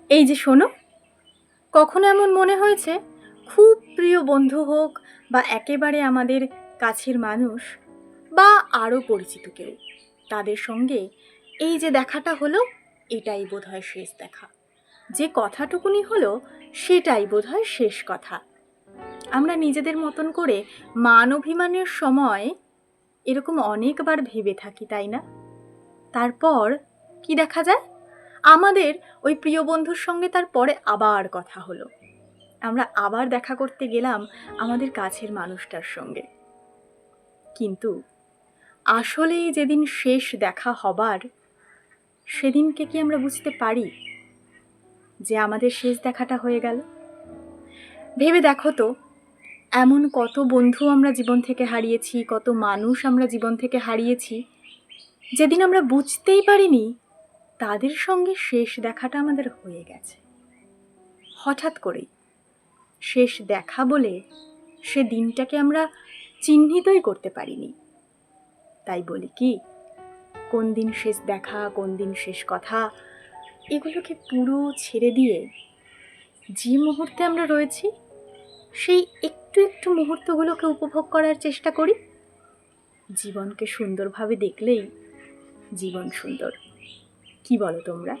এই যে শোনো, কখনো এমন মনে হয়েছে খুব প্রিয় বন্ধু হোক বা একেবারে আমাদের কাছের মানুষ বা আরও পরিচিত কেউ, তাদের সঙ্গে এই যে দেখাটা হলো, এটাই বোধহয় শেষ দেখা। যে কথাটুকুনি হলো সেটাই বোধহয় শেষ কথা। আমরা নিজেদের মতন করে মান অভিমানের সময় এরকম অনেকবার ভেবে থাকি, তাই না? তারপর কি দেখা যায়, আমাদের ওই প্রিয় বন্ধুর সঙ্গে তারপরে আবার কথা হলো, আমরা আবার দেখা করতে গেলাম আমাদের কাছের মানুষটার সঙ্গে। কিন্তু আসলেই যেদিন শেষ দেখা হবার, সেদিনকে কি আমরা বুঝতে পারি যে আমাদের শেষ দেখাটা হয়ে গেল? ভেবে দেখো তো, এমন কত বন্ধু আমরা জীবন থেকে হারিয়েছি, কত মানুষ আমরা জীবন থেকে হারিয়েছি, যেদিন আমরা বুঝতেই পারিনি তাদের সঙ্গে শেষ দেখাটা আমাদের হয়ে গেছে। হঠাৎ করেই শেষ দেখা বলে সে দিনটাকে আমরা চিহ্নিতই করতে পারিনি। তাই বলি কি, কোন দিন শেষ দেখা, কোন দিন শেষ কথা, এগুলোকে পুরো ছেড়ে দিয়ে যে মুহূর্তে আমরা রয়েছি সেই একটু একটু মুহূর্তগুলোকে উপভোগ করার চেষ্টা করি। জীবনকে সুন্দরভাবে দেখলেই জীবন সুন্দর। কি বলো তোমরা?